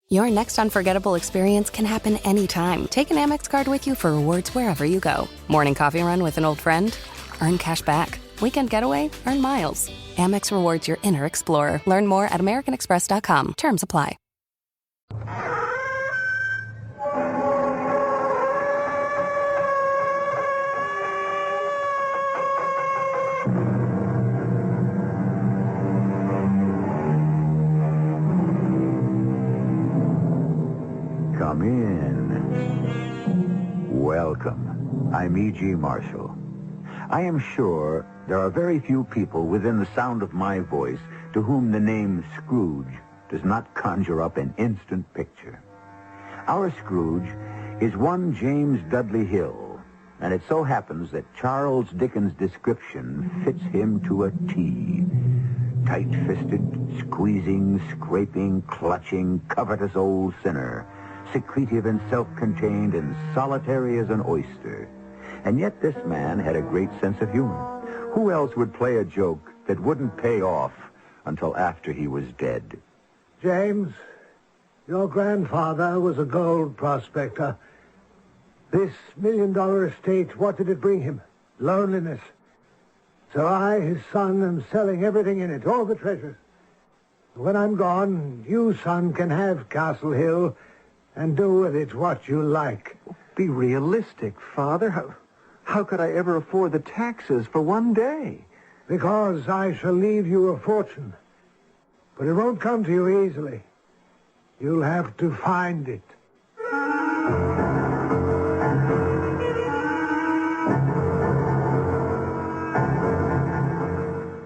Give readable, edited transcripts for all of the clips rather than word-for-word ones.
Your next unforgettable experience can happen anytime. Take an Amex card with you for rewards wherever you go. Morning coffee run with an old friend? Earn cash back. Weekend getaway? Earn miles. Amex rewards your inner explorer. Learn more at americanexpress.com. Terms apply. Come in. Welcome. I'm E.G. Marshall. I am sure there are very few people within the sound of my voice to whom the name Scrooge does not conjure up an instant picture. Our Scrooge is one James Dudley Hill, and it so happens that Charles Dickens' description fits him to a T. Tight-fisted, squeezing, scraping, clutching, covetous old sinner, secretive and self-contained and solitary as an oyster. And yet this man had a great sense of humor. Who else would play a joke that wouldn't pay off until after he was dead? James, your grandfather was a gold prospector. This $1 million estate, what did it bring him? Loneliness. So I, his son, am selling everything in it, all the treasures. When I'm gone, you, son, can have Castle Hill and do with it what you like. Be realistic, Father. How could I ever afford the taxes for one day? Because I shall leave you a fortune. But it won't come to you easily. You'll have to find it.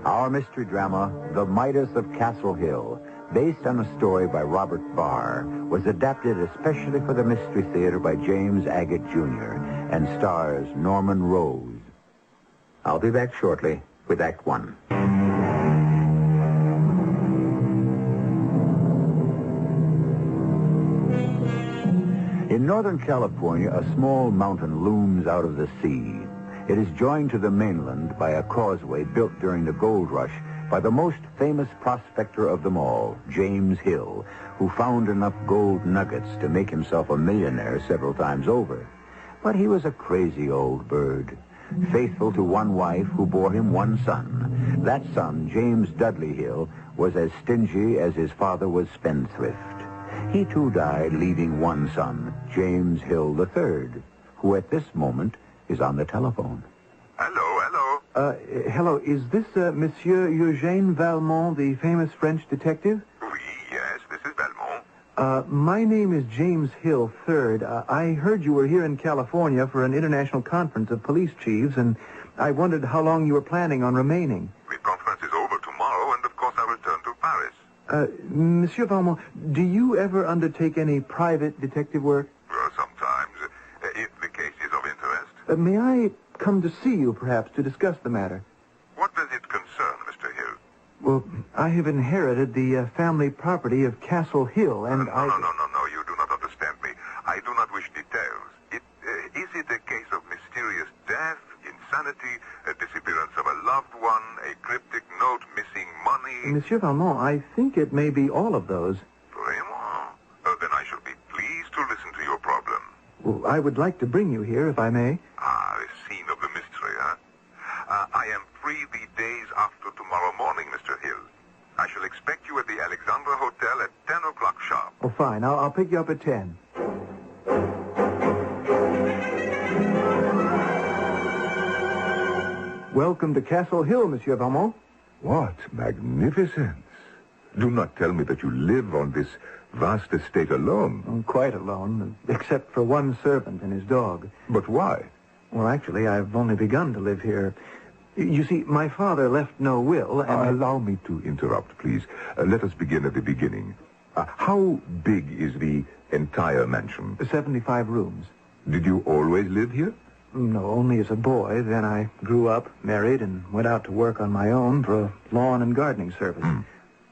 Our mystery drama, The Midas of Castle Hill, based on a story by Robert Barr, was adapted especially for the Mystery Theater by James Agate, Jr., and stars Norman Rose. I'll be back shortly with Act One. In Northern California, a small mountain looms out of the sea. It is joined to the mainland by a causeway built during the gold rush by the most famous prospector of them all, James Hill, who found enough gold nuggets to make himself a millionaire several times over. But he was a crazy old bird, faithful to one wife who bore him one son. That son, James Dudley Hill, was as stingy as his father was spendthrift. He too died, leaving one son, James Hill III, who at this moment is on the telephone. Hello. Hello, is this Monsieur Eugène Valmont, the famous French detective? Oui, yes, this is Belmont. My name is James Hill III. I heard you were here in California for an international conference of police chiefs, and I wondered how long you were planning on remaining. The conference is over tomorrow, and of course I return to Paris. Monsieur Valmont, do you ever undertake any private detective work? Sometimes, if the case is of interest. May I come to see you, perhaps, to discuss the matter? What does it concern, Mr. Hill? Well, I have inherited the family property of Castle Hill, and No, you do not understand me. I do not wish details. Is it a case of mysterious death, insanity, a disappearance of a loved one, a cryptic note, missing money? Monsieur Valmont, I think it may be all of those. Vraiment? Then I shall be pleased to listen to your problem. Well, I would like to bring you here, if I may. The scene of the mystery, huh? I am free the days after tomorrow morning, Mr. Hill. I shall expect you at the Alexandra Hotel at 10 o'clock sharp. Oh, fine. I'll pick you up at 10. Welcome to Castle Hill, Monsieur Valmont. What magnificence. Do not tell me that you live on this vast estate alone. I'm quite alone, except for one servant and his dog. But why? Well, actually, I've only begun to live here. You see, my father left no will, and... Allow me to interrupt, please. Let us begin at the beginning. How big is the entire mansion? 75 rooms. Did you always live here? No, only as a boy. Then I grew up, married, and went out to work on my own for a lawn and gardening service.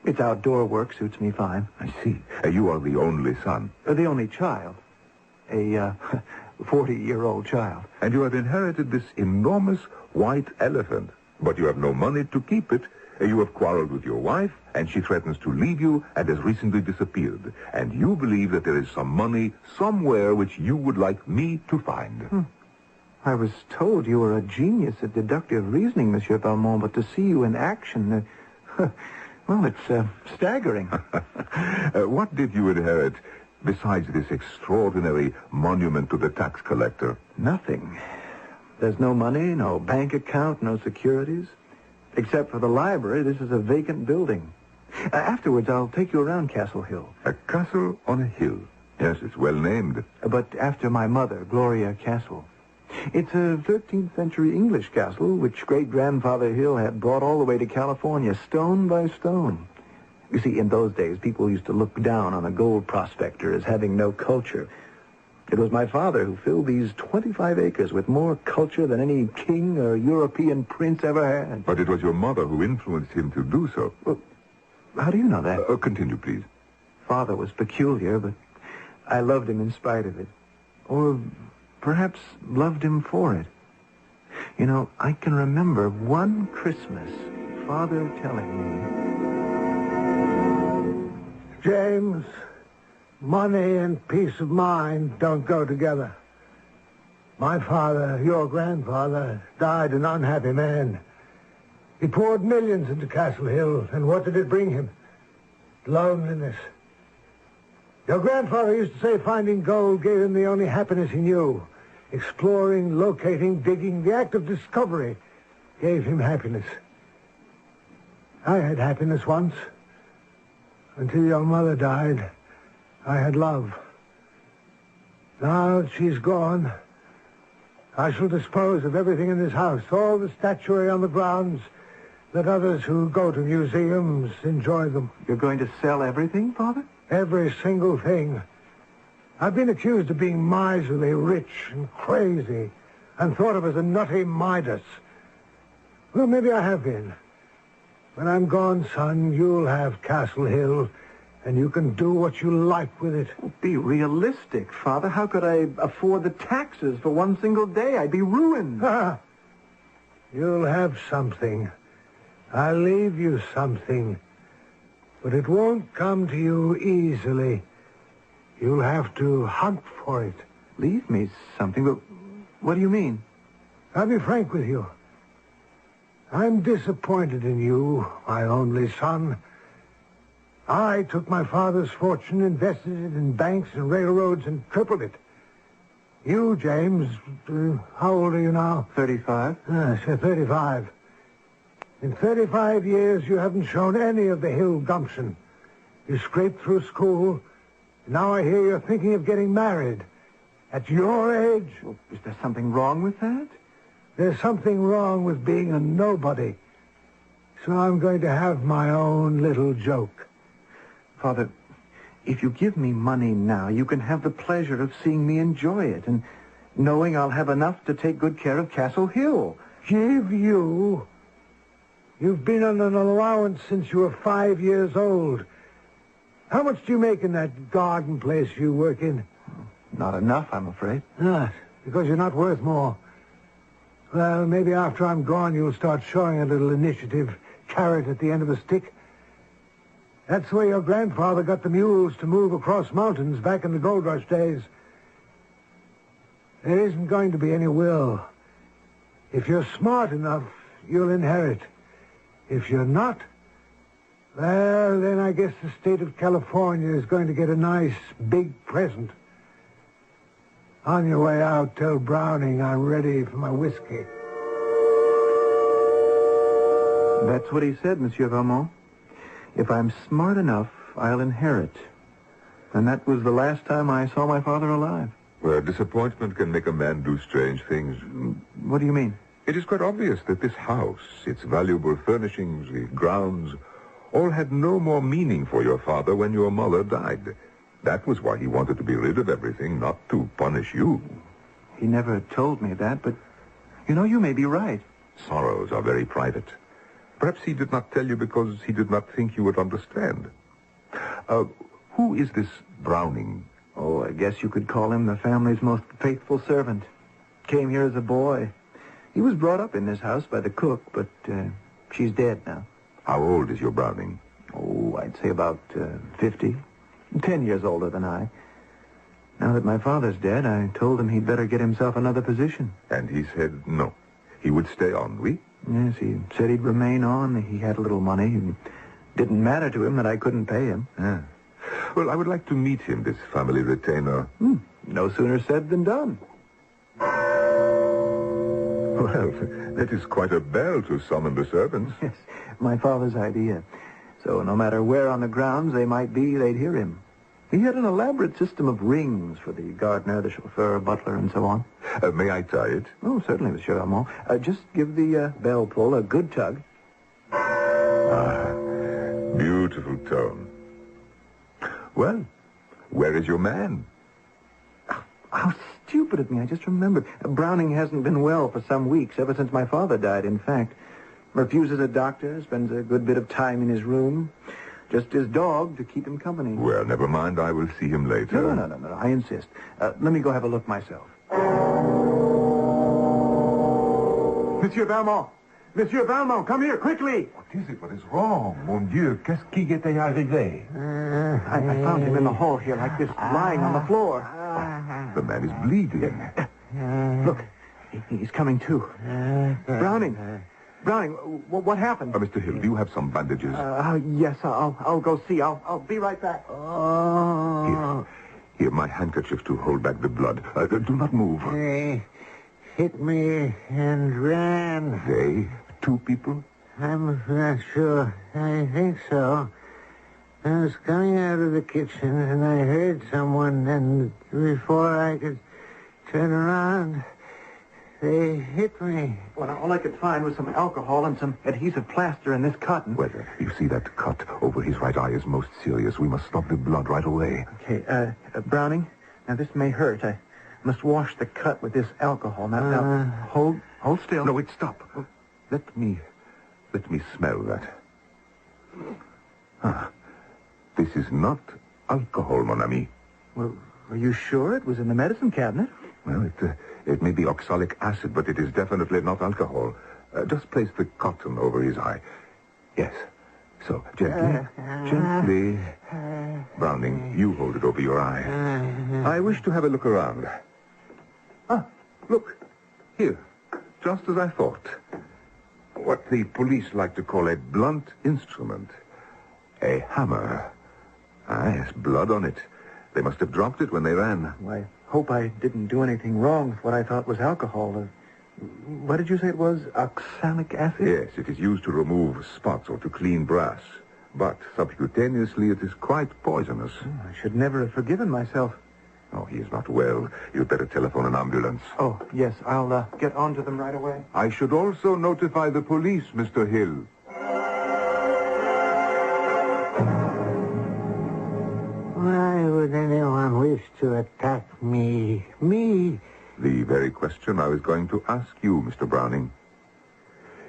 Its outdoor work suits me fine. I see. You are the only son. The only child. A 40-year-old child. And you have inherited this enormous white elephant. But you have no money to keep it, You have quarreled with your wife, and she threatens to leave you and has recently disappeared. And you believe that there is some money somewhere which you would like me to find. I was told you were a genius at deductive reasoning, Monsieur Valmont, but to see you in action, well, it's staggering. What did you inherit besides this extraordinary monument to the tax collector? Nothing. There's no money, no bank account, no securities. Except for the library, this is a vacant building. Afterwards, I'll take you around Castle Hill. A castle on a hill. Yes, it's well named. But after my mother, Gloria Castle. It's a 13th century English castle, which great-grandfather Hill had brought all the way to California, stone by stone. You see, in those days, people used to look down on a gold prospector as having no culture. It was my father who filled these 25 acres with more culture than any king or European prince ever had. But it was your mother who influenced him to do so. Well, how do you know that? Continue, please. Father was peculiar, but I loved him in spite of it. Or perhaps loved him for it. You know, I can remember one Christmas, Father telling me... James, money and peace of mind don't go together. My father, your grandfather, died an unhappy man. He poured millions into Castle Hill, and what did it bring him? Loneliness. Your grandfather used to say finding gold gave him the only happiness he knew. Exploring, locating, digging, the act of discovery gave him happiness. I had happiness once. Until your mother died, I had love. Now that she's gone, I shall dispose of everything in this house, all the statuary on the grounds. Let others who go to museums enjoy them. You're going to sell everything, Father? Every single thing. I've been accused of being miserly, rich, and crazy, and thought of as a nutty Midas. Well, maybe I have been. When I'm gone, son, you'll have Castle Hill, and you can do what you like with it. Oh, be realistic, Father. How could I afford the taxes for one single day? I'd be ruined. You'll have something. I'll leave you something. But it won't come to you easily. You'll have to hunt for it. Leave me something? But what do you mean? I'll be frank with you. I'm disappointed in you, my only son. I took my father's fortune, invested it in banks and railroads, and tripled it. You, James, how old are you now? 35. Yes, 35. In 35 years, you haven't shown any of the Hill gumption. You scraped through school. Now I hear you're thinking of getting married. At your age? Well, is there something wrong with that? There's something wrong with being a nobody. So I'm going to have my own little joke. Father, if you give me money now, you can have the pleasure of seeing me enjoy it and knowing I'll have enough to take good care of Castle Hill. Give you? You've been on an allowance since you were 5 years old. How much do you make in that garden place you work in? Not enough, I'm afraid. Not, because you're not worth more. Well, maybe after I'm gone, you'll start showing a little initiative, carrot at the end of a stick. That's the way your grandfather got the mules to move across mountains back in the gold rush days. There isn't going to be any will. If you're smart enough, you'll inherit. If you're not, well, then I guess the state of California is going to get a nice, big present. On your way out, tell Browning I'm ready for my whiskey. That's what he said, Monsieur Valmont. If I'm smart enough, I'll inherit. And that was the last time I saw my father alive. Well, disappointment can make a man do strange things. What do you mean? It is quite obvious that this house, its valuable furnishings, the grounds, all had no more meaning for your father when your mother died. That was why he wanted to be rid of everything, not to punish you. He never told me that, but, you may be right. Sorrows are very private. Perhaps he did not tell you because he did not think you would understand. Who is this Browning? Oh, I guess you could call him the family's most faithful servant. Came here as a boy. He was brought up in this house by the cook, but she's dead now. How old is your Browning? Oh, I'd say about 50. 10 years older than I. Now that my father's dead, I told him he'd better get himself another position. And he said no. He would stay on, oui? Yes, he said he'd remain on. He had a little money. It didn't matter to him that I couldn't pay him. Ah. Well, I would like to meet him, this family retainer. No sooner said than done. Well, that is quite a bell to summon the servants. Yes, my father's idea. So no matter where on the grounds they might be, they'd hear him. He had an elaborate system of rings for the gardener, the chauffeur, butler, and so on. May I tie it? Oh, certainly, Monsieur Valmont. Just give the bell pull a good tug. Ah, beautiful tone. Well, where is your man? How stupid of me. I just remembered. Browning hasn't been well for some weeks, ever since my father died, in fact. Refuses a doctor, spends a good bit of time in his room. Just his dog to keep him company. Well, never mind. I will see him later. No. I insist. Let me go have a look myself. Monsieur Valmont! Monsieur Valmont, come here, quickly! What is it? What is wrong? Mon Dieu, qu'est-ce qui était arrivé? I found him in the hall here, like this, lying on the floor. The man is bleeding. Look, he's coming to. Browning, what happened? Mr. Hill, do you have some bandages? Yes, I'll go see. I'll be right back. Here, my handkerchief to hold back the blood. Do not move. They hit me and ran. They? 2 people? I'm not sure. I think so. I was coming out of the kitchen and I heard someone, and before I could turn around, they hit me. Well, all I could find was some alcohol and some adhesive plaster in this cotton. Well, you see that cut over his right eye is most serious. We must stop the blood right away. Okay, Browning, now this may hurt. I must wash the cut with this alcohol. Now, hold still. No, wait, stop. Let me smell that. This is not alcohol, mon ami. Well, are you sure it was in the medicine cabinet? Well, it may be oxalic acid, but it is definitely not alcohol. Just place the cotton over his eye. Yes. So, gently. Browning, you hold it over your eye. I wish to have a look around. Look. Here. Just as I thought. What the police like to call a blunt instrument. A hammer. Yes, blood on it. They must have dropped it when they ran. Well, I hope I didn't do anything wrong with what I thought was alcohol. What did you say it was? Oxalic acid? Yes, it is used to remove spots or to clean brass. But subcutaneously, it is quite poisonous. I should never have forgiven myself. Oh, he is not well. You'd better telephone an ambulance. Oh, yes, I'll get on to them right away. I should also notify the police, Mr. Hill. Why would anyone wish to attack me? Me? The very question I was going to ask you, Mr. Browning.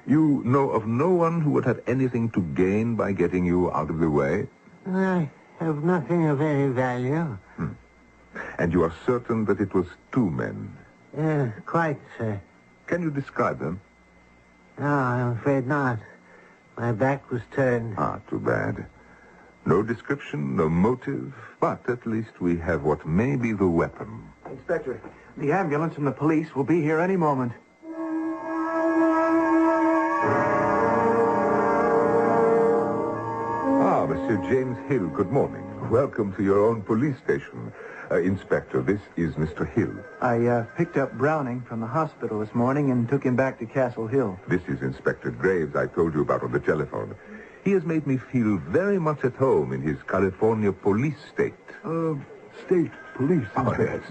You know of no one who would have anything to gain by getting you out of the way? I have nothing of any value. And you are certain that it was 2 men? Quite, sir. Can you describe them? No, I'm afraid not. My back was turned. Too bad. No description, no motive, but at least we have what may be the weapon. Inspector, the ambulance and the police will be here any moment. Monsieur James Hill, good morning. Welcome to your own police station. Inspector, this is Mr. Hill. I picked up Browning from the hospital this morning and took him back to Castle Hill. This is Inspector Graves I told you about on the telephone. He has made me feel very much at home in his California police state. State police, Inspector. Yes.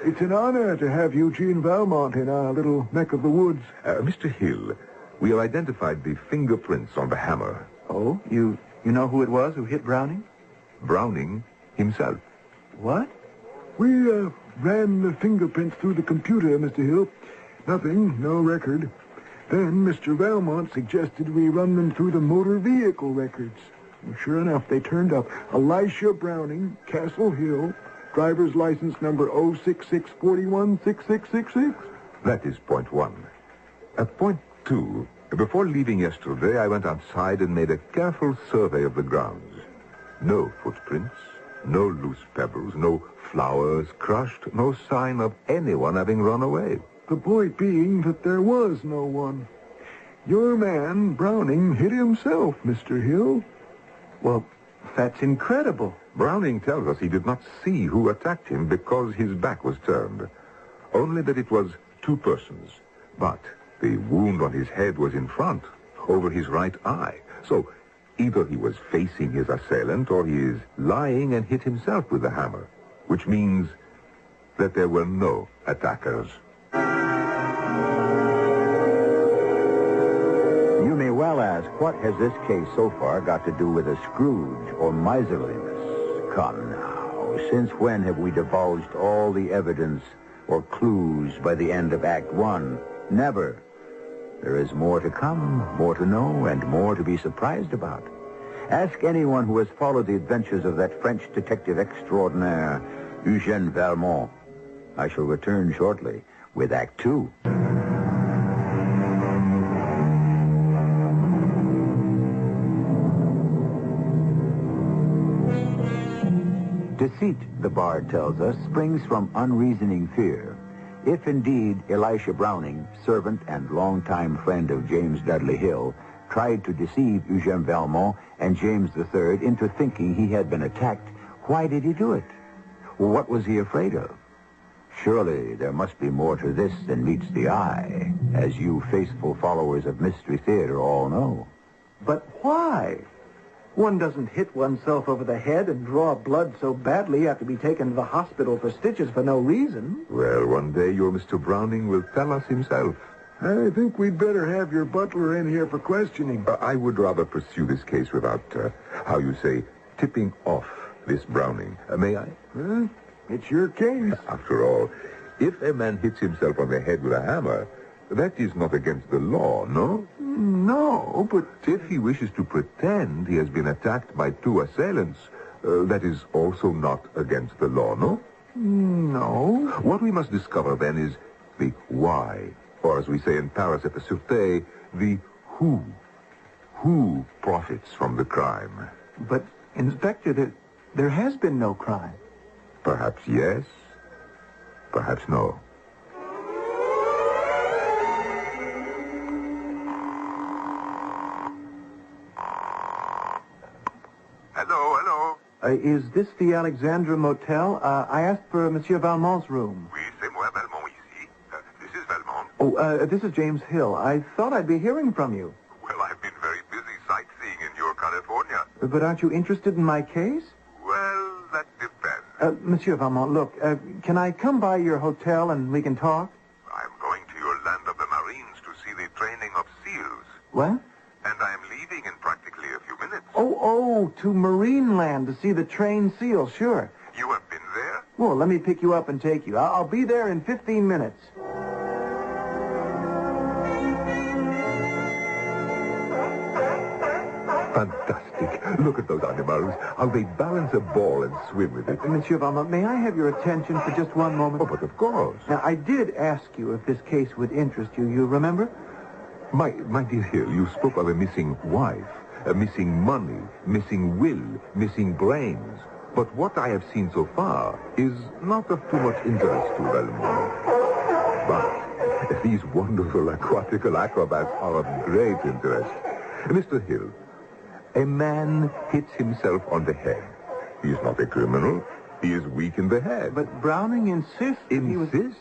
It's an honor to have Eugene Valmont in our little neck of the woods. Mr. Hill, we have identified the fingerprints on the hammer. Oh? You know who it was who hit Browning? Browning himself. What? We ran the fingerprints through the computer, Mr. Hill. Nothing, no record. Then Mr. Valmont suggested we run them through the motor vehicle records. And sure enough, they turned up Elisha Browning, Castle Hill, driver's license number 066416666. That is point 1. Point 2, Before leaving yesterday, I went outside and made a careful survey of the grounds. No footprints, no loose pebbles, no flowers crushed, no sign of anyone having run away. The point being that there was no one. Your man, Browning, hit himself, Mr. Hill. Well, that's incredible. Browning tells us he did not see who attacked him because his back was turned. Only that it was two persons. But the wound on his head was in front, over his right eye. So either he was facing his assailant or he is lying and hit himself with the hammer, which means that there were no attackers. You may well ask, what has this case so far got to do with a Scrooge or miserliness? Come now, since when have we divulged all the evidence or clues by the end of Act One? Never. There is more to come, more to know, and more to be surprised about. Ask anyone who has followed the adventures of that French detective extraordinaire, Eugène Valmont. I shall return shortly with Act Two. Deceit, the bard tells us, springs from unreasoning fear. If indeed Elisha Browning, servant and longtime friend of James Dudley Hill, tried to deceive Eugène Valmont and James III into thinking he had been attacked, why did he do it? What was he afraid of? Surely there must be more to this than meets the eye, as you faithful followers of Mystery Theater all know. But why? One doesn't hit oneself over the head and draw blood so badly you have to be taken to the hospital for stitches for no reason. Well, one day your Mr. Browning will tell us himself. I think we'd better have your butler in here for questioning. I would rather pursue this case without, how you say, tipping off this Browning. May I? Huh? It's your case. After all, if a man hits himself on the head with a hammer, that is not against the law, no? No, but If he wishes to pretend he has been attacked by two assailants, that is also not against the law, no? no. What we must discover, then, is the why, or as we say in Paris at the Sûreté, the who. Who profits from the crime? But, Inspector, there has been no crime. Perhaps yes, perhaps no. Hello. Is this the Alexandra Motel? I asked for Monsieur Valmont's room. Oui, c'est moi, Valmont, ici. This is Valmont. Oh, this is James Hill. I thought I'd be hearing from you. Well, I've been very busy sightseeing in your California. But aren't you interested in my case? Well, that depends. Monsieur Valmont, look, can I come by your hotel and we can talk? I'm going to your land of the Marines to see the training of SEALs. What? And I am leaving in practically a few minutes. Oh, to Marine Land to see the trained SEAL, sure. You have been there? Well, let me pick you up and take you. I'll be there in 15 minutes. Fantastic. Look at those animals. How they balance a ball and swim with it. Monsieur Valmont, may I have your attention for just one moment? Oh, but of course. Now, I did ask you if this case would interest you. You remember? My dear Hill, you spoke of a missing wife, a missing money, missing will, missing brains. But what I have seen so far is not of too much interest to Valmont. But these wonderful aquatical acrobats are of great interest. Mr. Hill, a man hits himself on the head. He is not a criminal. He is weak in the head. But Browning insists that he was... Insists?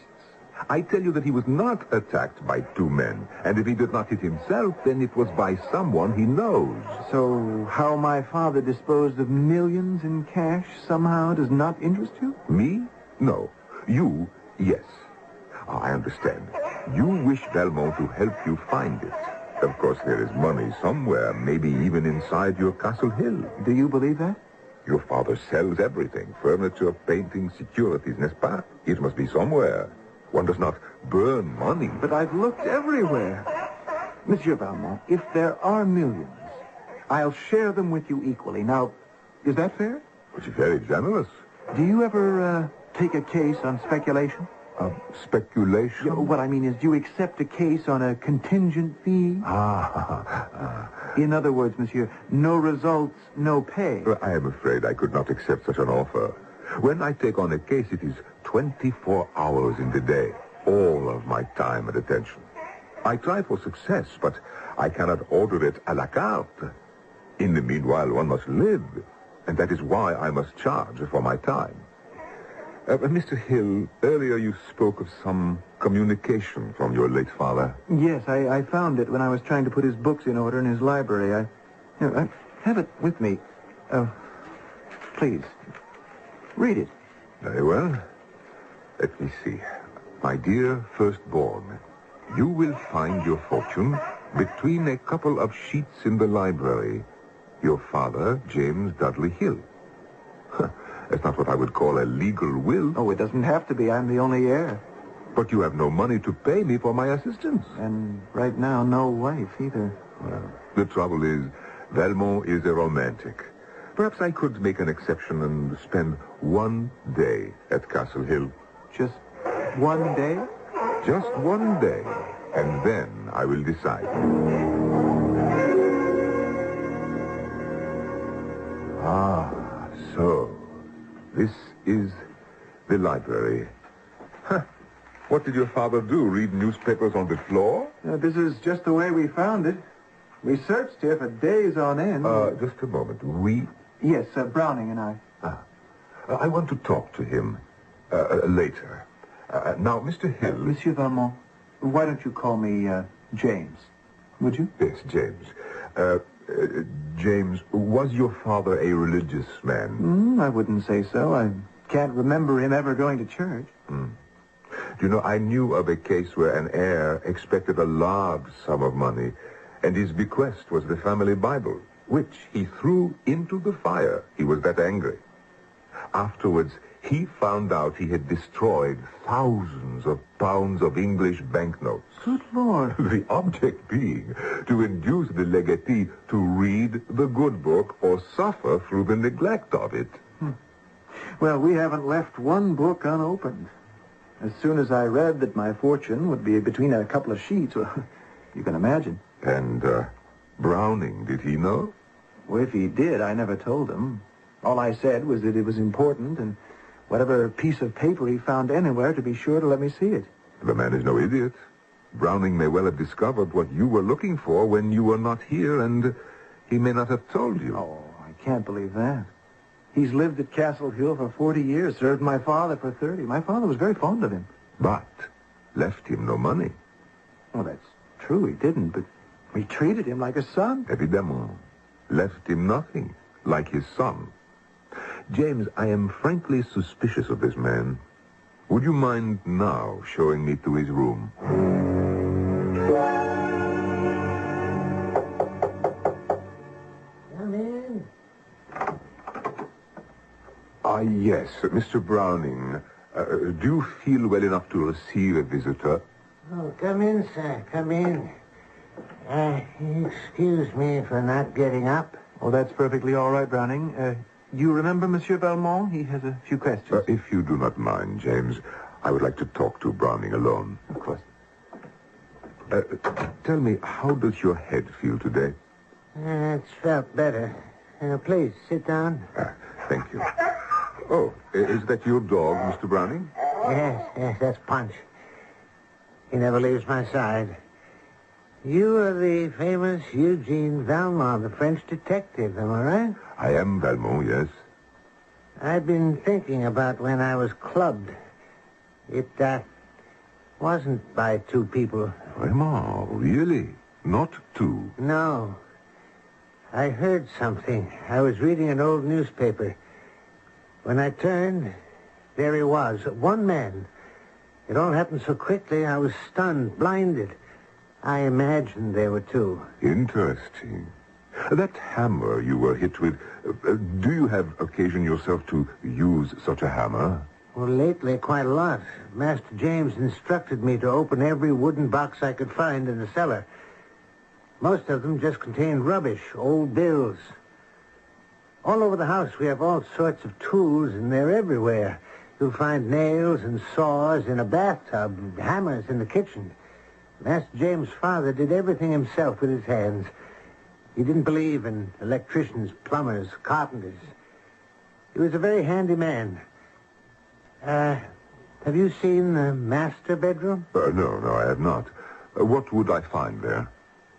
I tell you that he was not attacked by two men. And if he did not hit himself, then it was by someone he knows. So how my father disposed of millions in cash somehow does not interest you? Me? No. You? Yes. I understand. You wish Valmont to help you find it. Of course, there is money somewhere, maybe even inside your Castle Hill. Do you believe that? Your father sells everything. Furniture, painting, securities, n'est-ce pas? It must be somewhere. One does not burn money. But I've looked everywhere. Monsieur Valmont, if there are millions, I'll share them with you equally. Now, is that fair? It's very generous. Do you ever take a case on speculation? Speculation? What I mean is, you accept a case on a contingent fee? In other words, monsieur, no results, no pay. I am afraid I could not accept such an offer. When I take on a case, it is 24 hours in the day, all of my time and attention. I try for success, but I cannot order it à la carte. In the meanwhile, one must live, and that is why I must charge for my time. Mr. Hill, earlier you spoke of some communication from your late father. Yes, I found it when I was trying to put his books in order in his library. I have it with me. Please, read it. Very well. Let me see. My dear firstborn, you will find your fortune between a couple of sheets in the library. Your father, James Dudley Hill. That's not what I would call a legal will. Oh, it doesn't have to be. I'm the only heir. But you have no money to pay me for my assistance. And right now, no wife either. Well, the trouble is, Valmont is a romantic. Perhaps I could make an exception and spend one day at Castle Hill. Just one day? Just one day. And then I will decide. So, this is the library. What did your father do? Read newspapers on the floor? This is just the way we found it. We searched here for days on end. Just a moment. We? Yes, Browning and I. I want to talk to him later. Now, Mr. Hill... Monsieur Valmont, why don't you call me James? Would you? Yes, James. James, was your father a religious man? I wouldn't say so. I can't remember him ever going to church. You know, I knew of a case where an heir expected a large sum of money, and his bequest was the family Bible, which he threw into the fire. He was that angry. Afterwards, he found out he had destroyed thousands of pounds of English banknotes. Good Lord. The object being to induce the legatee to read the good book or suffer through the neglect of it. Well, we haven't left one book unopened. As soon as I read that my fortune would be between a couple of sheets, well, you can imagine. And Browning, did he know? Well, if he did, I never told him. All I said was that it was important, and whatever piece of paper he found anywhere, to be sure to let me see it. The man is no idiot. Browning may well have discovered what you were looking for when you were not here, and he may not have told you. Oh, I can't believe that. He's lived at Castle Hill for 40 years, served my father for 30. My father was very fond of him. But left him no money. Well, that's true, he didn't, but we treated him like a son. Évidemment. Left him nothing, like his son. James, I am frankly suspicious of this man. Would you mind now showing me to his room? Come in. Yes, Mr. Browning. Do you feel well enough to receive a visitor? Oh, come in, sir. Come in. Excuse me for not getting up. Oh, that's perfectly all right, Browning. You remember Monsieur Valmont? He has a few questions. If you do not mind, James, I would like to talk to Browning alone. Of course. Tell me, how does your head feel today? It's felt better. Please, sit down. Thank you. Oh, is that your dog, Mr. Browning? Yes, that's Punch. He never leaves my side. You are the famous Eugene Valmont, the French detective, am I right? I am Valmont, yes. I've been thinking about when I was clubbed. It, wasn't by two people. Vraiment, really? Not two? No. I heard something. I was reading an old newspaper. When I turned, there he was, one man. It all happened so quickly, I was stunned, blinded. I imagined there were two. Interesting. That hammer you were hit with, do you have occasion yourself to use such a hammer? Well, lately, quite a lot. Master James instructed me to open every wooden box I could find in the cellar. Most of them just contained rubbish, old bills. All over the house, we have all sorts of tools, and they're everywhere. You'll find nails and saws in a bathtub, hammers in the kitchen. Master James' father did everything himself with his hands. He didn't believe in electricians, plumbers, carpenters. He was a very handy man. Have you seen the master bedroom? No, I have not. What would I find there?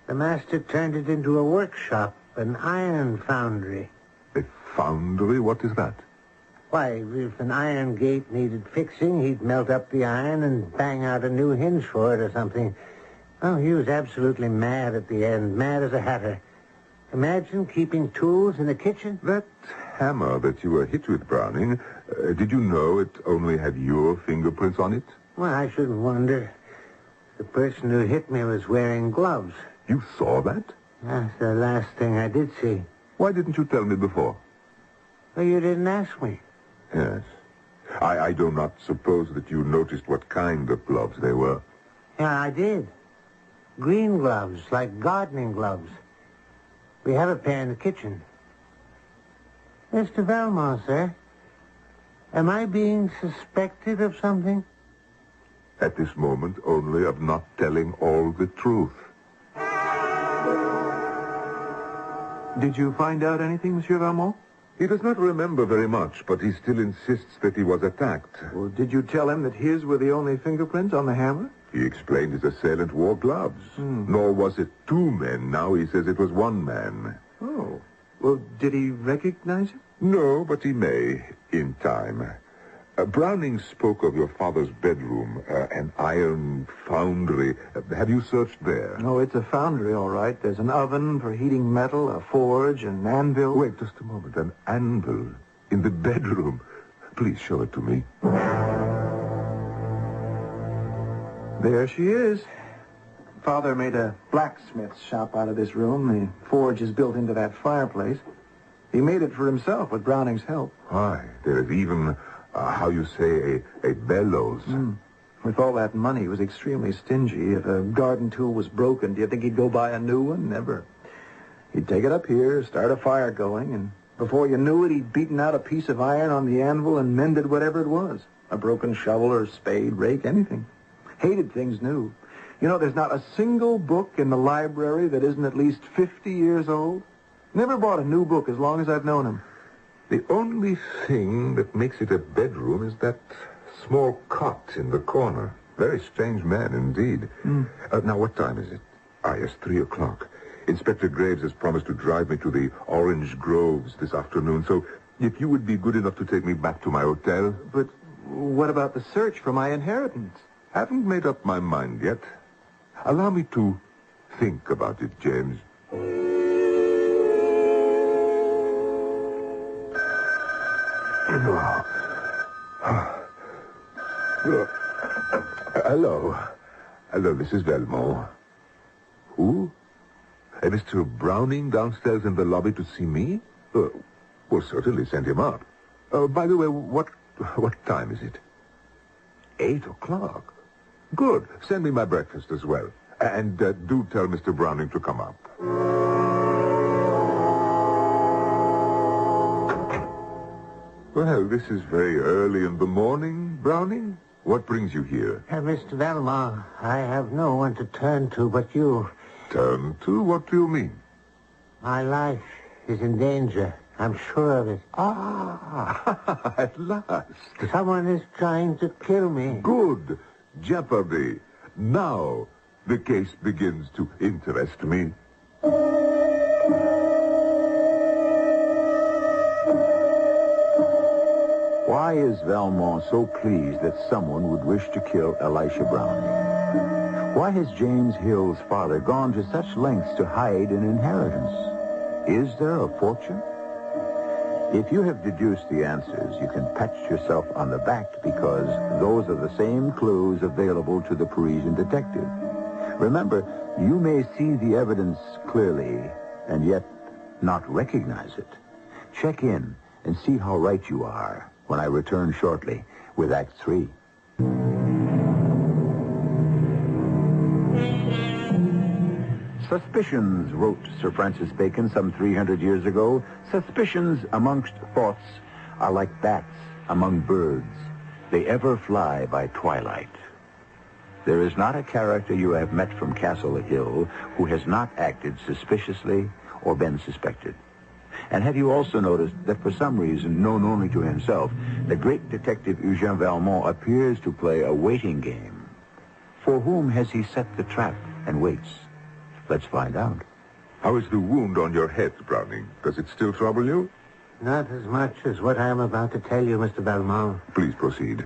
The master turned it into a workshop, an iron foundry. A foundry? What is that? Why, if an iron gate needed fixing, he'd melt up the iron and bang out a new hinge for it or something. Oh, he was absolutely mad at the end, mad as a hatter. Imagine keeping tools in the kitchen. That hammer that you were hit with, Browning, did you know it only had your fingerprints on it? Well, I shouldn't wonder. The person who hit me was wearing gloves. You saw that? That's the last thing I did see. Why didn't you tell me before? Well, you didn't ask me. Yes. I do not suppose that you noticed what kind of gloves they were. Yeah, I did. Green gloves, like gardening gloves. We have a pair in the kitchen. Mr. Valmont, sir, am I being suspected of something? At this moment, only of not telling all the truth. Did you find out anything, Monsieur Valmont? He does not remember very much, but he still insists that he was attacked. Well, did you tell him that his were the only fingerprints on the hammer? He explained his assailant wore gloves. Nor was it two men. Now he says it was one man. Oh. Well, did he recognize him? No, but he may, in time. Browning spoke of your father's bedroom, an iron foundry. Have you searched there? No, it's a foundry, all right. There's an oven for heating metal, a forge, an anvil. Wait just a moment. An anvil in the bedroom. Please show it to me. There she is. Father made a blacksmith's shop out of this room. The forge is built into that fireplace. He made it for himself with Browning's help. Why, there is even, how you say, a bellows. With all that money, he was extremely stingy. If a garden tool was broken, do you think he'd go buy a new one? Never. He'd take it up here, start a fire going, and before you knew it, he'd beaten out a piece of iron on the anvil and mended whatever it was. A broken shovel or spade, rake, anything. Hated things new. You know, there's not a single book in the library that isn't at least 50 years old. Never bought a new book as long as I've known him. The only thing that makes it a bedroom is that small cot in the corner. Very strange man indeed. Now, what time is it? Yes, 3 o'clock. Inspector Graves has promised to drive me to the Orange Groves this afternoon, so if you would be good enough to take me back to my hotel. But what about the search for my inheritance? Haven't made up my mind yet. Allow me to think about it, James. Hello. Hello, Mrs. Velmont. Who? Mr. Browning downstairs in the lobby to see me? We'll certainly send him up. By the way, what time is it? 8 o'clock. Good. Send me my breakfast as well. And do tell Mr. Browning to come up. Well, this is very early in the morning, Browning. What brings you here? Mr. Valmont, I have no one to turn to but you. Turn to? What do you mean? My life is in danger. I'm sure of it. Ah, at last. Someone is trying to kill me. Good. Jeopardy. Now the case begins to interest me. Why is Valmont so pleased that someone would wish to kill Elisha Browning? Why has James Hill's father gone to such lengths to hide an inheritance? Is there a fortune? If you have deduced the answers, you can pat yourself on the back because those are the same clues available to the Parisian detective. Remember, you may see the evidence clearly and yet not recognize it. Check in and see how right you are when I return shortly with Act 3. Suspicions, wrote Sir Francis Bacon some 300 years ago. Suspicions amongst thoughts are like bats among birds. They ever fly by twilight. There is not a character you have met from Castle Hill who has not acted suspiciously or been suspected. And have you also noticed that for some reason, known only to himself, the great detective Eugene Valmont appears to play a waiting game? For whom has he set the trap and waits? Let's find out. How is the wound on your head, Browning? Does it still trouble you? Not as much as what I am about to tell you, Mr. Valmont. Please proceed.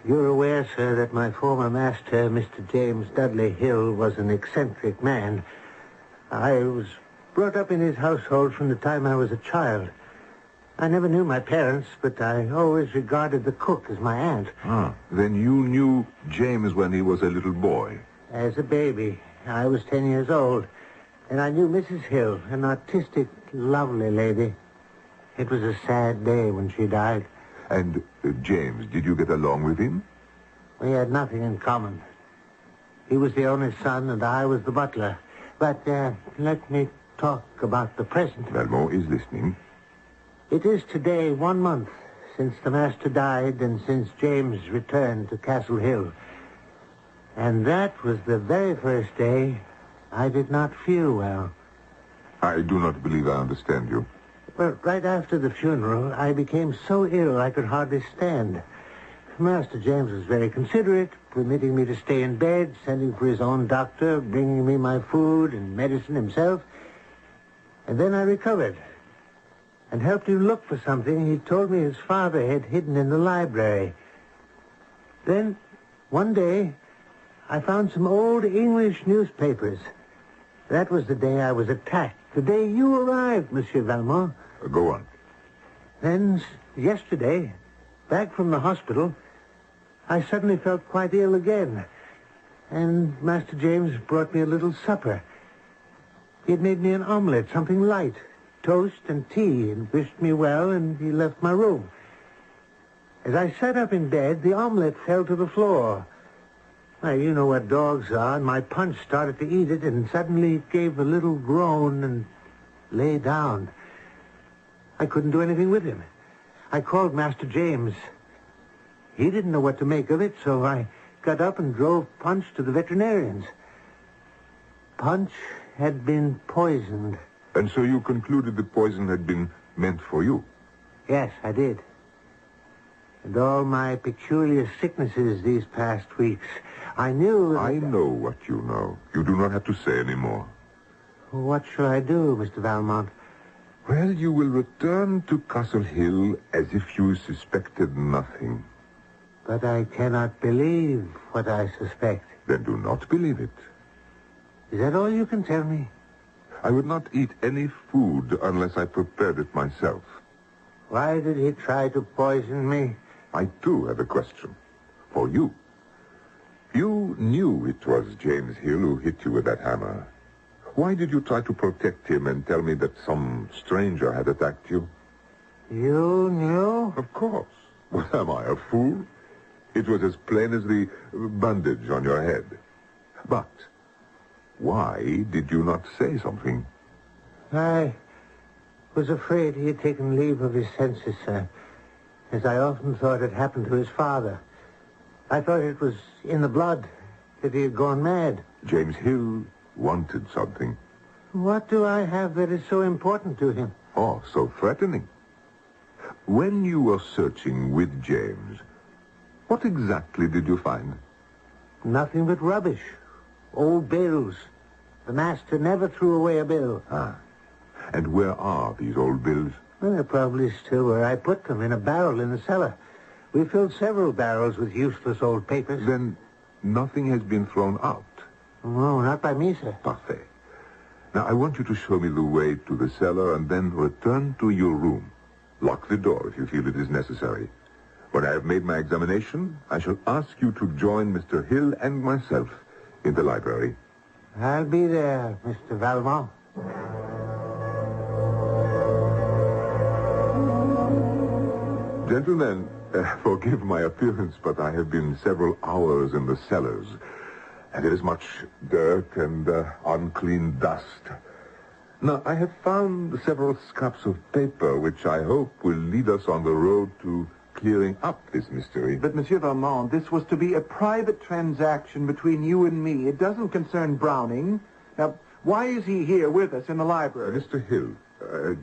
You're aware, sir, that my former master, Mr. James Dudley Hill, was an eccentric man. I was brought up in his household from the time I was a child. I never knew my parents, but I always regarded the cook as my aunt. Then you knew James when he was a little boy? As a baby, I was 10 years old, and I knew Mrs. Hill, an artistic, lovely lady. It was a sad day when she died. And James, did you get along with him? We had nothing in common. He was the only son, and I was the butler. But let me talk about the present. Valmont is listening. It is today 1 month since the master died and since James returned to Castle Hill. And that was the very first day I did not feel well. I do not believe I understand you. Well, right after the funeral, I became so ill I could hardly stand. Master James was very considerate, permitting me to stay in bed, sending for his own doctor, bringing me my food and medicine himself. And then I recovered and helped him look for something he told me his father had hidden in the library. Then, one day, I found some old English newspapers. That was the day I was attacked. The day you arrived, Monsieur Valmont. Go on. Then, yesterday, back from the hospital, I suddenly felt quite ill again. And Master James brought me a little supper. He had made me an omelet, something light, toast and tea, and wished me well, and he left my room. As I sat up in bed, the omelet fell to the floor. Well, you know what dogs are, and my Punch started to eat it, and suddenly it gave a little groan and lay down. I couldn't do anything with him. I called Master James. He didn't know what to make of it, so I got up and drove Punch to the veterinarian's. Punch had been poisoned. And so you concluded the poison had been meant for you? Yes, I did. And all my peculiar sicknesses these past weeks, I knew... I know what you know. You do not have to say any more. What shall I do, Mr. Valmont? Well, you will return to Castle Hill as if you suspected nothing. But I cannot believe what I suspect. Then do not believe it. Is that all you can tell me? I would not eat any food unless I prepared it myself. Why did he try to poison me? I, too, have a question. For you. You knew it was James Hill who hit you with that hammer. Why did you try to protect him and tell me that some stranger had attacked you? You knew? Of course. What am I, a fool? It was as plain as the bandage on your head. But why did you not say something? I was afraid he had taken leave of his senses, sir, as I often thought had happened to his father. I thought it was in the blood, that he had gone mad. James Hill wanted something. What do I have that is so important to him? Oh, so threatening. When you were searching with James, what exactly did you find? Nothing but rubbish. Old bills. The master never threw away a bill. And where are these old bills? Well, they're probably still where I put them, in a barrel in the cellar. We filled several barrels with useless old papers. Then nothing has been thrown out? No, not by me, sir. Parfait. Now, I want you to show me the way to the cellar and then return to your room. Lock the door if you feel it is necessary. When I have made my examination, I shall ask you to join Mr. Hill and myself in the library. I'll be there, Mr. Valmont. Gentlemen, forgive my appearance, but I have been several hours in the cellars, and there is much dirt and unclean dust. Now, I have found several scraps of paper which I hope will lead us on the road to clearing up this mystery. But, Monsieur Valmont, this was to be a private transaction between you and me. It doesn't concern Browning. Now, why is he here with us in the library? Mr. Hill,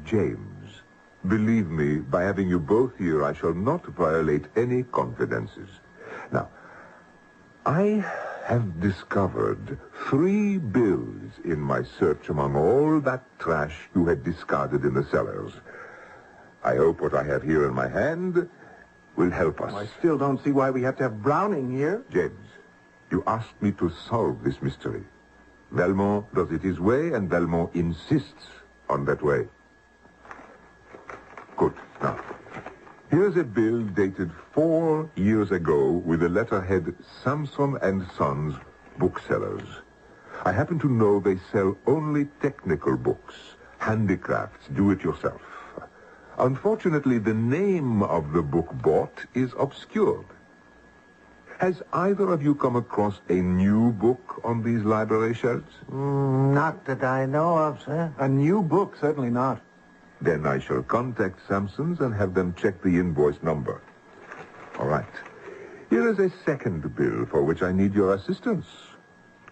James, believe me, by having you both here, I shall not violate any confidences. Now, I have discovered 3 bills in my search among all that trash you had discarded in the cellars. I hope what I have here in my hand will help us. I still don't see why we have to have Browning here. James, you asked me to solve this mystery. Valmont does it his way, and Valmont insists on that way. Good. Now, here's a bill dated 4 years ago with the letterhead Samson and Sons Booksellers. I happen to know they sell only technical books, handicrafts, do-it-yourself. Unfortunately, the name of the book bought is obscured. Has either of you come across a new book on these library shelves? Not that I know of, sir. A new book, certainly not. Then I shall contact Sampson's and have them check the invoice number. All right. Here is a second bill for which I need your assistance.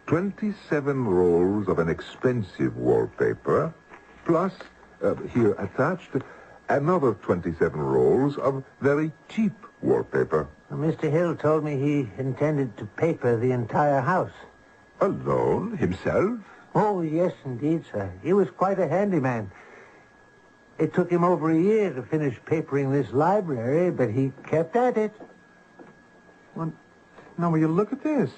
27 rolls of an expensive wallpaper, plus, here attached, another 27 rolls of very cheap wallpaper. Mr. Hill told me he intended to paper the entire house. Alone? Himself? Oh, yes, indeed, sir. He was quite a handyman. It took him over a year to finish papering this library, but he kept at it. Well, now, will you look at this?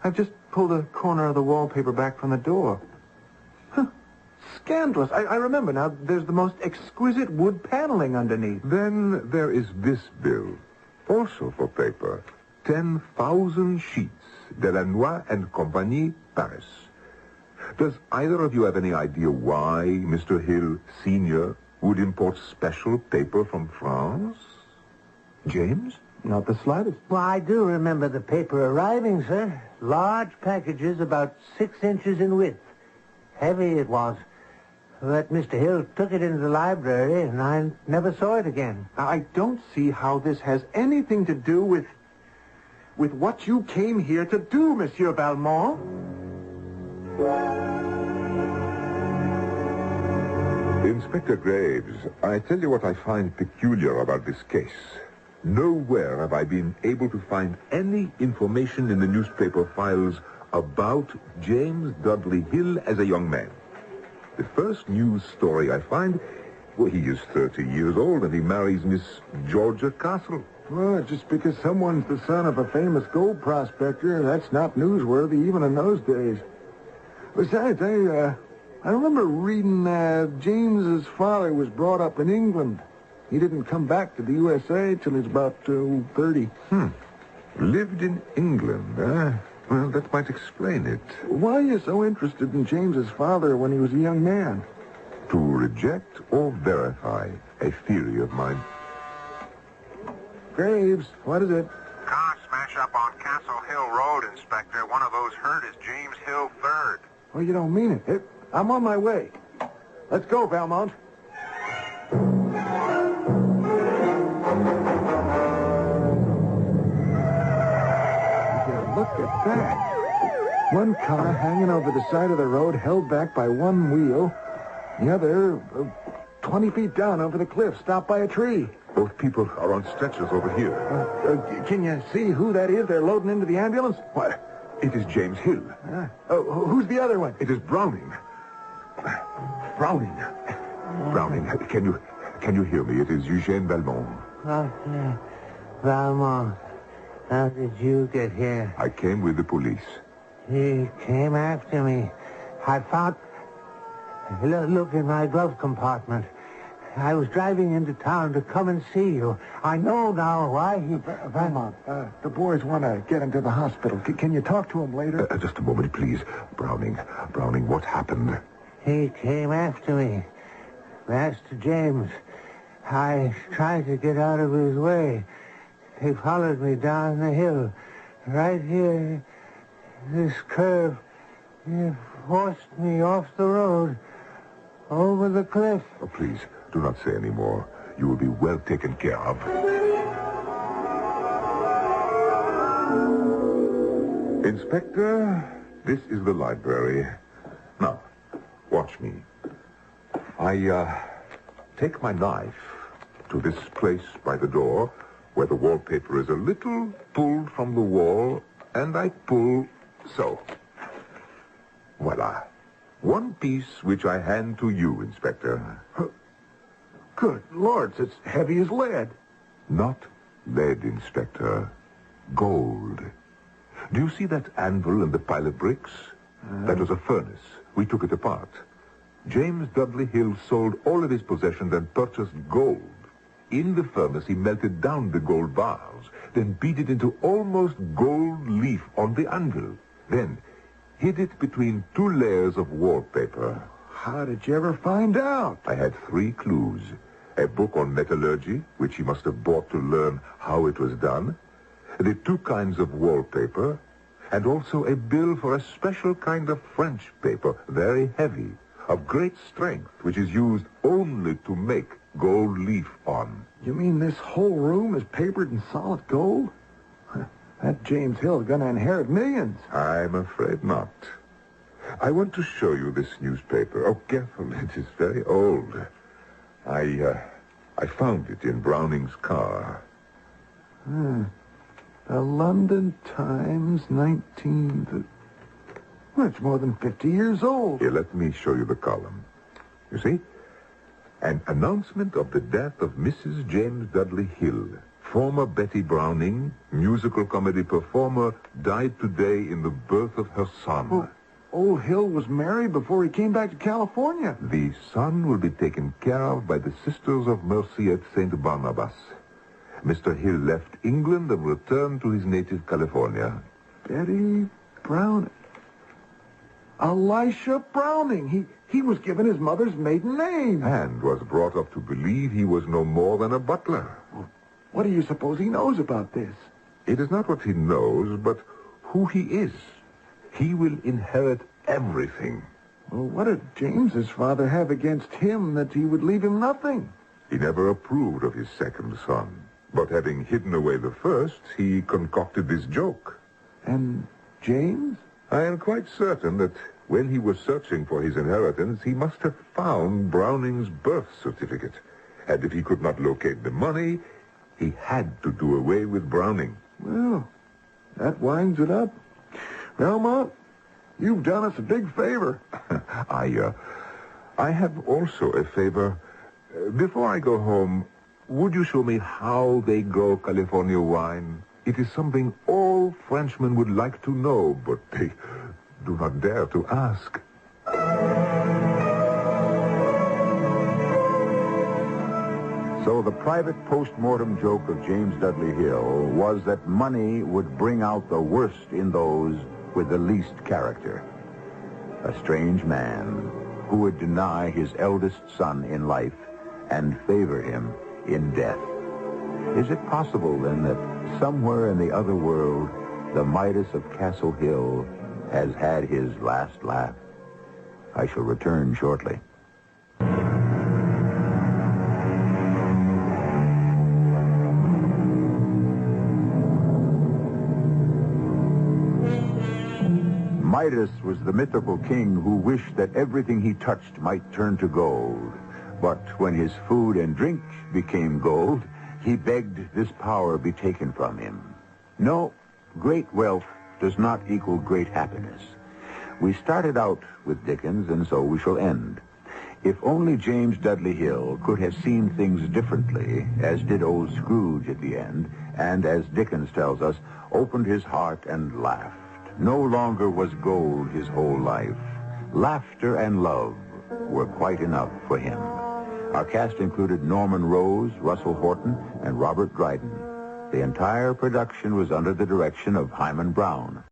I've just pulled a corner of the wallpaper back from the door. Huh. Scandalous. I remember now. There's the most exquisite wood paneling underneath. Then there is this bill, also for paper. 10,000 sheets. Delannoy and Compagnie, Paris. Does either of you have any idea why Mr. Hill, Sr., would import special paper from France? James? Not the slightest. Well, I do remember the paper arriving, sir. Large packages about 6 inches in width. Heavy it was. But Mr. Hill took it into the library, and I never saw it again. I don't see how this has anything to do with what you came here to do, Monsieur Valmont. Inspector Graves, I tell you what I find peculiar about this case. Nowhere have I been able to find any information in the newspaper files about James Dudley Hill as a young man. The first news story I find, well, he is 30 years old and he marries Miss Georgia Castle. Well, just because someone's the son of a famous gold prospector, that's not newsworthy even in those days. Besides, I remember reading James's father was brought up in England. He didn't come back to the USA till he was about 30. Lived in England, eh? Well, that might explain it. Why are you so interested in James's father when he was a young man? To reject or verify a theory of mine. Graves, what is it? Car smash up on Castle Hill Road, Inspector. One of those hurt is James Hill III. Oh, you don't mean it. I'm on my way. Let's go, Valmont. Look at that. One car hanging over the side of the road, held back by one wheel. The other, 20 feet down over the cliff, stopped by a tree. Both people are on stretchers over here. Can you see who that is they're loading into the ambulance? Why, it is James Hill. Who's the other one? It is Browning. Browning, can you hear me? It is Eugène Valmont. Oh, yeah. Valmont, how did you get here? I came with the police. He came after me. I found... Look in my glove compartment. I was driving into town to come and see you. I know now why he... Valmont, the boys want to get him to the hospital. Can you talk to him later? Just a moment, please. Browning, what happened? He came after me. Master James. I tried to get out of his way. He followed me down the hill. Right here, this curve. He forced me off the road, over the cliff. Oh, please, do not say any more. You will be well taken care of. Inspector, this is the library. Now, watch me. I take my knife to this place by the door where the wallpaper is a little pulled from the wall, and I pull so. Voila. One piece which I hand to you, Inspector. Good Lord, it's heavy as lead. Not lead, Inspector. Gold. Do you see that anvil and the pile of bricks? That was a furnace. We took it apart. James Dudley Hill sold all of his possessions and purchased gold. In the furnace, he melted down the gold bars, then beat it into almost gold leaf on the anvil. Then hid it between 2 layers of wallpaper. How did you ever find out? I had 3 clues. A book on metallurgy, which he must have bought to learn how it was done, the 2 kinds of wallpaper, and also a bill for a special kind of French paper, very heavy, of great strength, which is used only to make gold leaf on. You mean this whole room is papered in solid gold? That James Hill's going to inherit millions. I'm afraid not. I want to show you this newspaper. Oh, careful, it is very old. I found it in Browning's car. The London Times, 19... Well, it's more than 50 years old. Here, let me show you the column. You see? An announcement of the death of Mrs. James Dudley Hill, former Betty Browning, musical comedy performer, died today in the birth of her son. Well, old Hill was married before he came back to California. The son will be taken care of by the Sisters of Mercy at St. Barnabas. Mr. Hill left England and returned to his native California. Betty Browning. Elisha Browning. He was given his mother's maiden name. And was brought up to believe he was no more than a butler. Well, what do you suppose he knows about this? It is not what he knows, but who he is. He will inherit everything. Well, what did James's father have against him that he would leave him nothing? He never approved of his second son. But having hidden away the first, he concocted this joke. And James? I am quite certain that when he was searching for his inheritance, he must have found Browning's birth certificate. And if he could not locate the money, he had to do away with Browning. Well, that winds it up. Belmont, you've done us a big favor. I have also a favor. Before I go home, would you show me how they grow California wine? It is something all Frenchmen would like to know, but they do not dare to ask. So the private post-mortem joke of James Dudley Hill was that money would bring out the worst in those with the least character. A strange man who would deny his eldest son in life and favor him in death. Is it possible, then, that somewhere in the other world, the Midas of Castle Hill has had his last laugh? I shall return shortly. Midas was the mythical king who wished that everything he touched might turn to gold. But when his food and drink became gold, he begged this power be taken from him. No, great wealth does not equal great happiness. We started out with Dickens, and so we shall end. If only James Dudley Hill could have seen things differently, as did old Scrooge at the end, and, as Dickens tells us, opened his heart and laughed. No longer was gold his whole life. Laughter and love were quite enough for him. Our cast included Norman Rose, Russell Horton, and Robert Dryden. The entire production was under the direction of Hyman Brown.